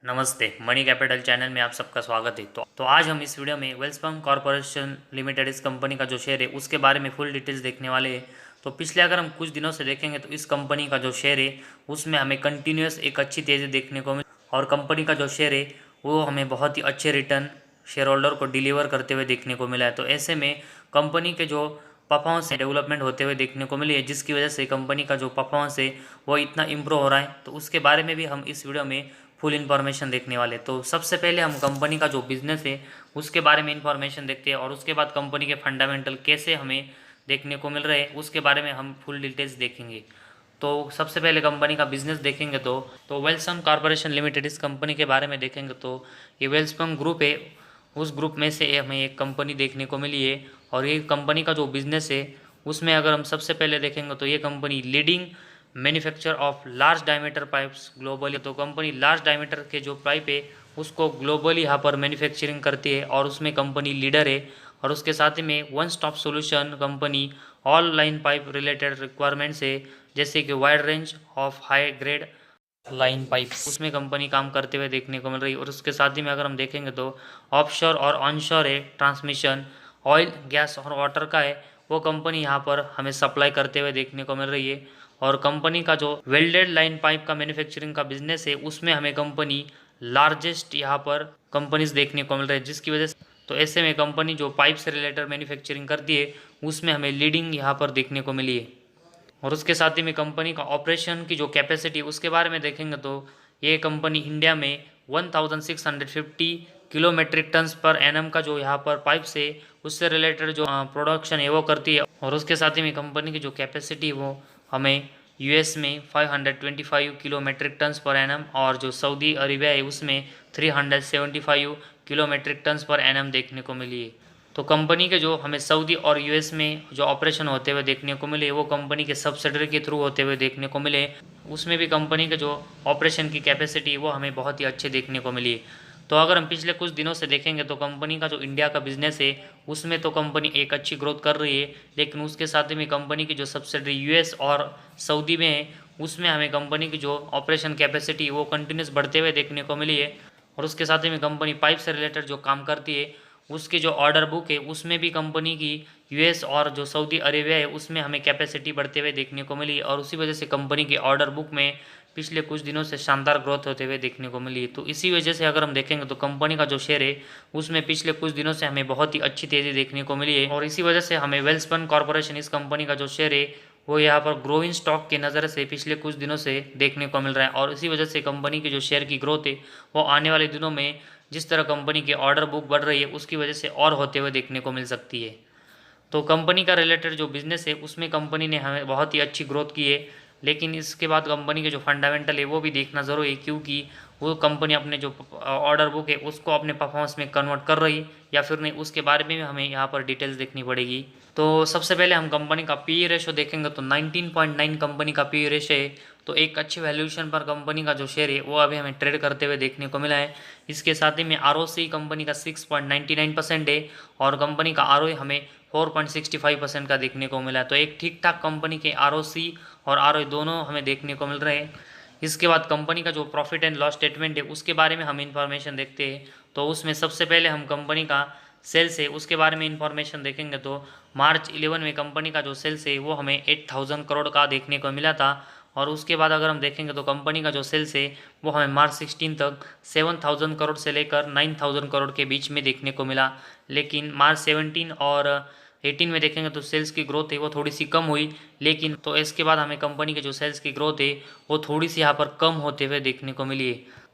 नमस्ते, money capital channel में आप सबका स्वागत है। तो आज हम इस वीडियो में वेलस्पन कॉरपोरेशन लिमिटेड इस कंपनी का जो शेयर है उसके बारे में फुल डिटेल्स देखने वाले हैं। तो पिछले अगर हम कुछ दिनों से देखेंगे तो इस कंपनी का जो शेयर है उसमें हमें कंटिन्यूस एक अच्छी तेज़ी देखने को मिली और कंपनी का जो शेयर है वो हमें बहुत ही अच्छे रिटर्न शेयर होल्डर को डिलीवर करते हुए देखने को मिला है। तो ऐसे में कंपनी के जो परफॉर्मेंस डेवलपमेंट होते हुए देखने को मिली है, जिसकी वजह से कंपनी का जो परफॉर्मेंस है वो इतना इम्प्रूव हो रहा है। तो उसके बारे में भी हम इस वीडियो में फुल इन्फॉर्मेशन देखने वाले। तो सबसे पहले हम कंपनी का जो बिजनेस है उसके बारे में इन्फॉर्मेशन देखते हैं और उसके बाद कंपनी के फंडामेंटल कैसे हमें देखने को मिल रहे हैं उसके बारे में हम फुल डिटेल्स देखेंगे। तो सबसे पहले कंपनी का बिजनेस देखेंगे तो वेल्सपन कॉरपोरेशन लिमिटेड इस कंपनी के बारे में देखेंगे तो ये वेल्सपन ग्रुप है, उस ग्रुप में से हमें एक कंपनी देखने को मिली है। और ये कंपनी का जो बिजनेस है उसमें अगर हम सबसे पहले देखेंगे तो ये company leading manufacture of large diameter pipes globally. तो कंपनी लार्ज डायमीटर के जो पाइप है उसको ग्लोबली यहाँ पर मैन्युफैक्चरिंग करती है और उसमें कंपनी लीडर है। और उसके साथ ही में one stop solution company all line pipe related requirements है, जैसे कि wide range of high grade line pipes, उसमें कंपनी काम करते हुए देखने को मिल रही है। और उसके साथ ही में अगर हम देखेंगे तो ऑफशोर और ऑनशोर है ट्रांसमिशन ऑयल गैस और वाटर का है, वो कंपनी यहाँ पर हमें सप्लाई करते हुए देखने को मिल रही है। और कंपनी का जो वेल्डेड लाइन पाइप का मैन्युफैक्चरिंग का बिजनेस है उसमें हमें कंपनी लार्जेस्ट यहाँ पर कंपनीज देखने को मिल रही है, जिसकी वजह से तो ऐसे में कंपनी जो पाइप से रिलेटेड मैन्युफैक्चरिंग करती है उसमें हमें लीडिंग यहाँ पर देखने को मिली है। और उसके साथ ही में कंपनी का ऑपरेशन की जो कैपेसिटी उसके बारे में देखेंगे तो ये कंपनी इंडिया में 1650 किलो मेट्रिक टन्स पर एनम का जो यहाँ पर पाइप से उससे रिलेटेड जो प्रोडक्शन है वो करती है। और उसके साथ ही में कंपनी की जो कैपेसिटी वो हमें यूएस में 525 किलो मेट्रिक टन्स पर एनम और जो सऊदी अरेबिया है उसमें 375 किलो मेट्रिक टन्स पर एनम देखने को मिली है। तो कंपनी के जो हमें सऊदी और यूएस में जो ऑपरेशन होते हुए देखने को मिले वो कंपनी के सब्सिडरी के थ्रू होते हुए देखने को मिले, उसमें भी कंपनी के जो ऑपरेशन की कैपेसिटी वो हमें बहुत ही अच्छे देखने को मिली। तो अगर हम पिछले कुछ दिनों से देखेंगे तो कंपनी का जो इंडिया का बिजनेस है उसमें तो कंपनी एक अच्छी ग्रोथ कर रही है, लेकिन उसके साथ ही में कंपनी की जो सब्सिडरी यूएस और सऊदी में है उसमें हमें कंपनी की जो ऑपरेशन कैपेसिटी वो कंटिन्यूस बढ़ते हुए देखने को मिली है। और उसके साथ ही में कंपनी पाइप से रिलेटेड जो काम करती है उसकी जो ऑर्डर बुक है उसमें भी कंपनी की यूएस और जो सऊदी अरेबिया है उसमें हमें कैपेसिटी बढ़ते हुए देखने को मिली और उसी वजह से कंपनी की ऑर्डर बुक में पिछले कुछ दिनों से शानदार ग्रोथ होते हुए देखने को मिली। तो इसी वजह से अगर हम देखेंगे तो कंपनी का जो शेयर है उसमें पिछले कुछ दिनों से हमें बहुत ही अच्छी तेज़ी देखने को मिली है। और इसी वजह से हमें वेल्सपन कॉरपोरेशन इस कंपनी का जो शेयर है वो यहाँ पर ग्रोइंग स्टॉक के नज़र से पिछले कुछ दिनों से देखने को मिल रहा है। और इसी वजह से कंपनी की जो शेयर की ग्रोथ है वो आने वाले दिनों में जिस तरह कंपनी की ऑर्डर बुक बढ़ रही है उसकी वजह से और होते हुए देखने को मिल सकती है। तो कंपनी का रिलेटेड जो बिजनेस है उसमें कंपनी ने हमें बहुत ही अच्छी ग्रोथ की है, लेकिन इसके बाद कंपनी के जो फंडामेंटल है वो भी देखना ज़रूरी है, क्योंकि वो कंपनी अपने जो ऑर्डर बुक है उसको अपने परफॉर्मेंस में कन्वर्ट कर रही या फिर नहीं, उसके बारे में भी हमें यहाँ पर डिटेल्स देखनी पड़ेगी। तो सबसे पहले हम कंपनी का पी रेशो देखेंगे तो 19.9 कंपनी का पी रेशो है। तो एक अच्छी वैल्यूएशन पर कंपनी का जो शेयर है वो अभी हमें ट्रेड करते हुए देखने को मिला है। इसके साथ ही में आरओसी कंपनी का 6.99% है और कंपनी का आरओए हमें 4.65% का देखने को मिला है। तो एक ठीक ठाक कंपनी के आरओसी और आरओए दोनों हमें देखने को मिल रहे हैं। इसके बाद कंपनी का जो प्रॉफिट एंड लॉस स्टेटमेंट है उसके बारे में हम इंफॉर्मेशन देखते हैं। तो उसमें सबसे पहले हम कंपनी का सेल्स है उसके बारे में इंफॉर्मेशन देखेंगे तो मार्च 11 में कंपनी का जो सेल्स है वो हमें 8000 करोड़ का देखने को मिला था। और उसके बाद अगर हम देखेंगे तो कंपनी का जो सेल्स है वो हमें मार्च 16 तक 7000 करोड़ से लेकर 9000 करोड़ के बीच में देखने को मिला। लेकिन मार्च 17 और 18 में देखेंगे तो सेल्स की ग्रोथ है वो थोड़ी सी कम हुई, लेकिन तो इसके बाद हमें कंपनी के जो सेल्स की ग्रोथ है वो थोड़ी सी यहाँ पर कम होते हुए देखने को मिली है।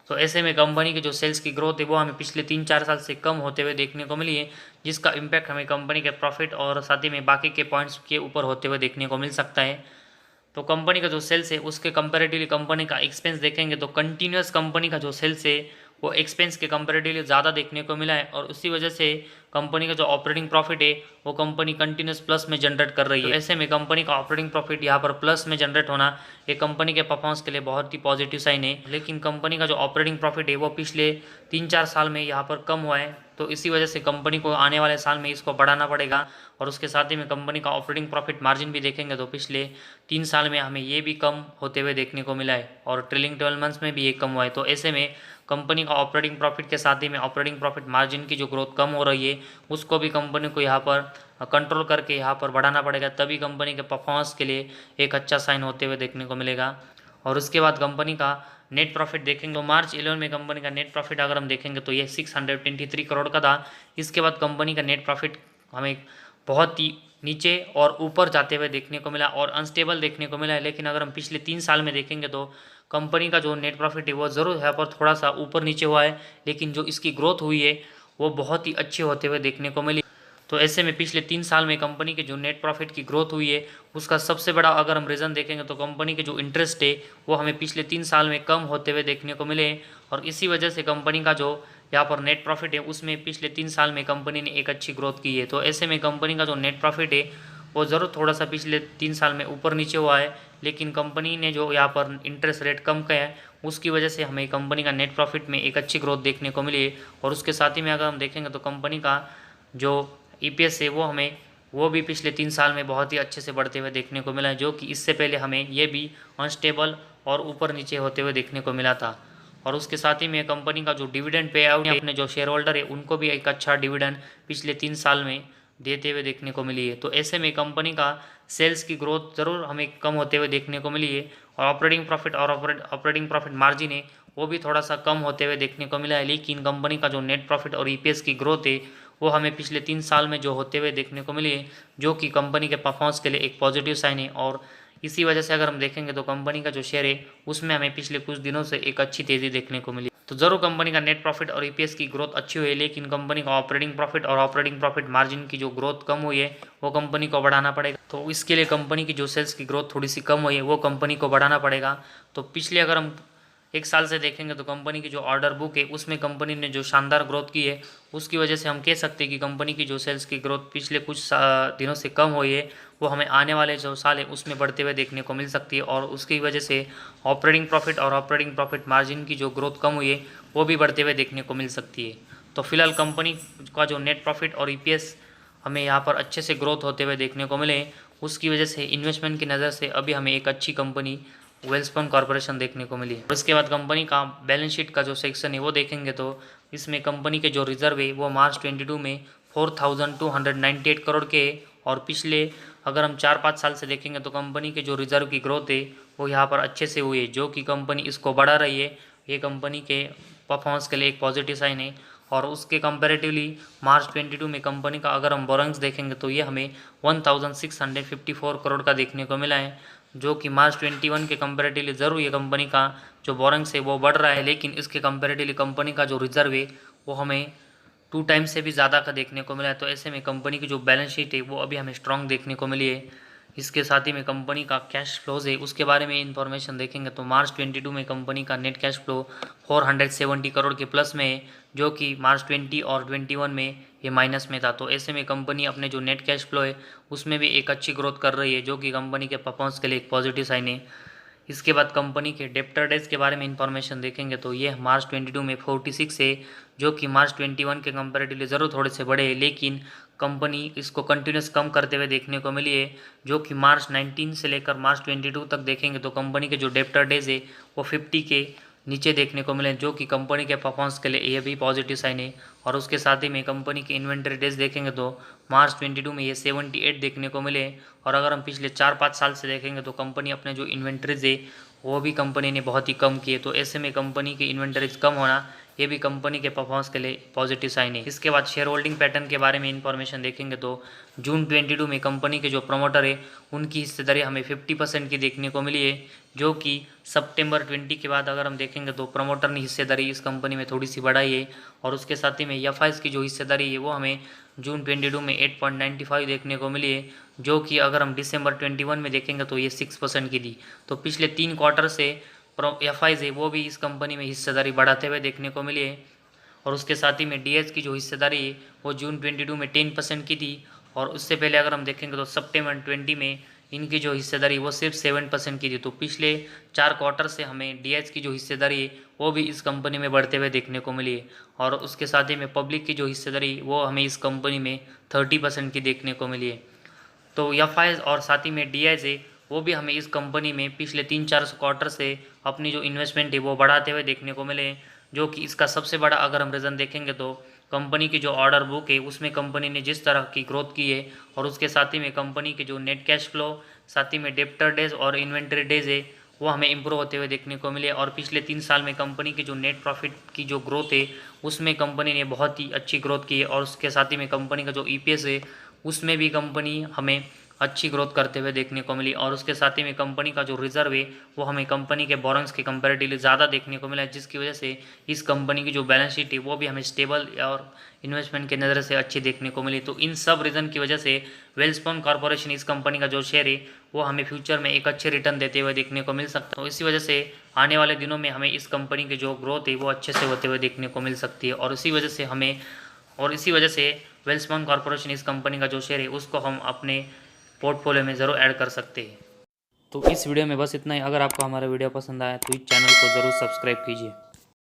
तो ऐसे में कंपनी की जो सेल्स की ग्रोथ है वो हमें पिछले 3-4 साल से कम होते हुए देखने को मिली है, जिसका इम्पैक्ट हमें कंपनी के प्रॉफिट और साथ ही में बाकी के पॉइंट्स के ऊपर होते हुए देखने को मिल सकता है। तो कंपनी का जो सेल्स है उसके कंपैरेटिवली कंपनी का एक्सपेंस देखेंगे तो कंटिन्यूस कंपनी का जो सेल्स है वो एक्सपेंस के कंपैरेटिवली ज़्यादा देखने को मिला है और उसी वजह से कंपनी का जो ऑपरेटिंग प्रॉफिट है वो कंपनी कंटिन्यूस प्लस में जनरेट कर रही है। तो ऐसे में कंपनी का ऑपरेटिंग प्रॉफिट यहाँ पर प्लस में जनरेट होना ये कंपनी के परफॉर्मेंस के लिए बहुत ही पॉजिटिव साइन है। लेकिन कंपनी का जो ऑपरेटिंग प्रॉफिट है वो पिछले 3-4 साल में यहाँ पर कम हुआ है तो इसी वजह से कंपनी को आने वाले साल में इसको बढ़ाना पड़ेगा। और उसके साथ ही में कंपनी का ऑपरेटिंग प्रॉफिट मार्जिन भी देखेंगे तो पिछले 3 साल में हमें ये भी कम होते हुए देखने को मिला है और ट्रेलिंग 12 मंथ्स में भी ये कम हुआ है। तो ऐसे में कंपनी का ऑपरेटिंग प्रॉफिट के साथ ही में ऑपरेटिंग प्रॉफिट मार्जिन की जो ग्रोथ कम हो रही है उसको भी कंपनी को यहाँ पर कंट्रोल करके यहाँ पर बढ़ाना पड़ेगा, तभी कंपनी के परफॉर्मेंस के लिए एक अच्छा साइन होते हुए देखने को मिलेगा। और उसके बाद कंपनी का नेट प्रॉफिट देखेंगे तो मार्च 11 में कंपनी का नेट प्रॉफिट अगर हम देखेंगे तो ये 623 करोड़ का था। इसके बाद कंपनी का नेट प्रॉफिट हमें बहुत ही नीचे और ऊपर जाते हुए देखने को मिला और अनस्टेबल देखने को मिला है। लेकिन अगर हम पिछले 3 साल में देखेंगे तो कंपनी का जो नेट प्रॉफिट है वो ज़रूर यहाँ पर थोड़ा सा ऊपर नीचे हुआ है, लेकिन जो इसकी ग्रोथ हुई है वो बहुत ही अच्छी होते हुए देखने को मिली। तो ऐसे में पिछले 3 साल में कंपनी के जो नेट प्रॉफिट की ग्रोथ हुई है उसका सबसे बड़ा अगर हम रीज़न देखेंगे तो कंपनी के जो इंटरेस्ट है वो हमें पिछले 3 साल में कम होते हुए देखने को मिले और इसी वजह से कंपनी का जो यहाँ पर नेट प्रॉफिट है उसमें पिछले 3 साल में कंपनी ने एक अच्छी ग्रोथ की है। तो ऐसे में कंपनी का जो नेट प्रॉफिट है वो ज़रूर थोड़ा सा पिछले 3 साल में ऊपर नीचे हुआ है, लेकिन कंपनी ने जो यहाँ पर इंटरेस्ट रेट कम किया है उसकी वजह से हमें कंपनी का नेट प्रॉफिट में एक अच्छी ग्रोथ देखने को मिली है। और उसके साथ ही में अगर हम देखेंगे तो कंपनी का जो ईपीएस है वो भी पिछले 3 साल में बहुत ही अच्छे से बढ़ते हुए देखने को मिला है, जो कि इससे पहले हमें ये भी अनस्टेबल और ऊपर नीचे होते हुए देखने को मिला था। और उसके साथ ही में कंपनी का जो डिविडेंड पे आउट है अपने जो शेयर होल्डर है उनको भी एक अच्छा डिविडेंड पिछले 3 साल में देते हुए देखने को मिली है। तो ऐसे में कंपनी का सेल्स की ग्रोथ ज़रूर हमें कम होते हुए देखने को मिली है और ऑपरेटिंग प्रॉफिट मार्जिन है वो भी थोड़ा सा कम होते हुए देखने को मिला है। लेकिन कंपनी का जो नेट प्रॉफिट और ईपीएस की ग्रोथ है वो हमें पिछले 3 साल में जो होते हुए देखने को मिली है, जो कि कंपनी के परफॉर्मेंस के लिए एक पॉजिटिव साइन है। और इसी वजह से अगर हम देखेंगे तो कंपनी का जो शेयर है उसमें हमें पिछले कुछ दिनों से एक अच्छी तेज़ी देखने को मिली। तो ज़रूर कंपनी का नेट प्रॉफिट और ईपीएस की ग्रोथ अच्छी हुई है, लेकिन कंपनी का ऑपरेटिंग प्रॉफिट और ऑपरेटिंग प्रॉफिट मार्जिन की जो ग्रोथ कम हुई है वो कंपनी को बढ़ाना पड़ेगा। तो इसके लिए कंपनी की जो सेल्स की ग्रोथ थोड़ी सी कम हुई है वो कंपनी को बढ़ाना पड़ेगा। तो पिछले अगर हम 1 साल से देखेंगे तो कंपनी की जो ऑर्डर बुक है उसमें कंपनी ने जो शानदार ग्रोथ की है उसकी वजह से हम कह सकते हैं कि कंपनी की जो सेल्स की ग्रोथ पिछले कुछ दिनों से कम हुई है वो हमें आने वाले जो साल है उसमें बढ़ते हुए देखने को मिल सकती है। और उसकी वजह से ऑपरेटिंग प्रॉफिट और ऑपरेटिंग प्रॉफिट मार्जिन की जो ग्रोथ कम हुई है वो भी बढ़ते हुए देखने को मिल सकती है। तो फिलहाल कंपनी का जो नेट प्रॉफिट और ईपीएस हमें यहाँ पर अच्छे से ग्रोथ होते हुए देखने को मिले, उसकी वजह से इन्वेस्टमेंट की नज़र से अभी हमें एक अच्छी कंपनी वेल्सपन कॉर्पोरेशन देखने को मिली है। उसके बाद कंपनी का बैलेंस शीट का जो सेक्शन है वो देखेंगे तो इसमें कंपनी के जो रिजर्व है वो मार्च 22 में 4298 करोड़ के और पिछले अगर हम 4-5 साल से देखेंगे तो कंपनी के जो रिजर्व की ग्रोथ है वो यहाँ पर अच्छे से हुई है, जो कि कंपनी इसको बढ़ा रही है। ये कंपनी के परफॉर्मेंस के लिए एक पॉजिटिव साइन है। और उसके कंपैरेटिवली मार्च 22 में कंपनी का अगर हम बोरोइंग्स देखेंगे तो ये हमें 1654 करोड़ का देखने को मिला है, जो कि मार्च 21 के कंपैरेटिवली ज़रूर ये कंपनी का जो बोरोइंग्स है वो बढ़ रहा है, लेकिन इसके कंपैरेटिवली कंपनी का जो रिजर्व है वो हमें 2 टाइम्स से भी ज़्यादा का देखने को मिला है। तो ऐसे में कंपनी की जो बैलेंस शीट है वो अभी हमें स्ट्रॉन्ग देखने को मिली है। इसके साथ ही में कंपनी का कैश फ्लोज है उसके बारे में इन्फॉर्मेशन देखेंगे तो मार्च 22 में कंपनी का नेट कैश फ्लो 470 करोड़ के प्लस में है, जो कि मार्च 20 और 21 में ये माइनस में था। तो ऐसे में कंपनी अपने जो नेट कैश फ्लो है उसमें भी एक अच्छी ग्रोथ कर रही है, जो कि कंपनी के परफॉर्मेंस के लिए एक पॉजिटिव साइन है। इसके बाद कंपनी के डेप्टर डेज के बारे में इंफॉर्मेशन देखेंगे तो ये मार्च 22 में 46 है, जो कि मार्च 21 के कंपैरेटिवली ज़रूर थोड़े से बड़े हैं, लेकिन कंपनी इसको कंटिन्यूस कम करते हुए देखने को मिली है, जो कि मार्च 19 से लेकर मार्च 22 तक देखेंगे तो कंपनी के जो डेप्टर डेज है वो 50 के नीचे देखने को मिले, जो कि कंपनी के परफॉर्मेंस के लिए ये भी पॉजिटिव साइन है। और उसके साथ ही में कंपनी के इन्वेंटरी डेज देखेंगे तो मार्च 22 में ये 78 देखने को मिले। और अगर हम पिछले 4-5 साल से देखेंगे तो कंपनी अपने जो इन्वेंटरीज है वो भी कंपनी ने बहुत ही कम किए। तो ऐसे में कंपनी की इन्वेंटरीज कम होना ये भी कंपनी के परफॉर्मेंस के लिए पॉजिटिव साइन है। इसके बाद शेयर होल्डिंग पैटर्न के बारे में इंफॉर्मेशन देखेंगे तो जून 22 में कंपनी के जो प्रमोटर है उनकी हिस्सेदारी हमें 50% की देखने को मिली है, जो कि सितंबर 20 के बाद अगर हम देखेंगे तो प्रमोटर ने हिस्सेदारी इस कंपनी में थोड़ी सी बढ़ाई है। और उसके साथ ही में एफआईज की जो हिस्सेदारी है वो हमें जून 22 में 8.95 देखने को मिली है, जो कि अगर हम दिसंबर 21 में देखेंगे तो ये 6% की थी। तो पिछले 3 क्वार्टर से एफआईज है वो भी इस कंपनी में हिस्सेदारी बढ़ाते हुए देखने को मिली है। और उसके साथ ही में डीएच की जो हिस्सेदारी है वो जून 22 में 10% की थी, और उससे पहले अगर हम देखेंगे तो सितंबर 20 में इनकी जो हिस्सेदारी वो सिर्फ 7% की थी। तो पिछले 4 क्वार्टर से हमें DH की जो हिस्सेदारी है वो भी इस कंपनी में बढ़ते हुए देखने को मिली है, और उसके साथ ही में पब्लिक की जो हिस्सेदारी वो हमें इस कंपनी में 30% की देखने को मिली है। तो FIs और साथ ही में DIs है वो भी हमें इस कंपनी में पिछले 3-4 क्वार्टर से अपनी जो इन्वेस्टमेंट है वो बढ़ाते हुए देखने को मिले, जो कि इसका सबसे बड़ा अगर हम रीज़न देखेंगे तो कंपनी की जो ऑर्डर बुक है उसमें कंपनी ने जिस तरह की ग्रोथ की है, और उसके साथ ही में कंपनी के जो नेट कैश फ्लो, साथ ही में डेप्टर डेज और इन्वेंट्री डेज है वो हमें इंप्रूव होते हुए देखने को मिले। और पिछले 3 साल में कंपनी की जो नेट प्रॉफिट की जो ग्रोथ है उसमें कंपनी ने बहुत ही अच्छी ग्रोथ की है, और उसके साथ ही में कंपनी का जो EPS है उसमें भी कंपनी हमें अच्छी ग्रोथ करते हुए देखने को मिली, और उसके साथ ही में कंपनी का जो रिजर्व है वो हमें कंपनी के बोरोइंग्स के कंपैरेटिवली ज़्यादा देखने को मिला है, जिसकी वजह से इस कंपनी की जो बैलेंस शीट है वो भी हमें स्टेबल और इन्वेस्टमेंट के नज़र से अच्छी देखने को मिली। तो इन सब रीज़न की वजह से वेलस्पन कॉर्पोरेशन इस कंपनी का जो शेयर है वो हमें फ्यूचर में एक अच्छे रिटर्न देते हुए देखने को मिल सकता है। तो इसी वजह से आने वाले दिनों में हमें इस कंपनी की जो ग्रोथ है वो अच्छे से होते हुए देखने को मिल सकती है, और इसी वजह से वेलस्पन कॉर्पोरेशन इस कंपनी का जो शेयर है उसको हम अपने पोर्टफोलियो में ज़रूर ऐड कर सकते हैं। तो इस वीडियो में बस इतना ही। अगर आपको हमारा वीडियो पसंद आया तो इस चैनल को ज़रूर सब्सक्राइब कीजिए।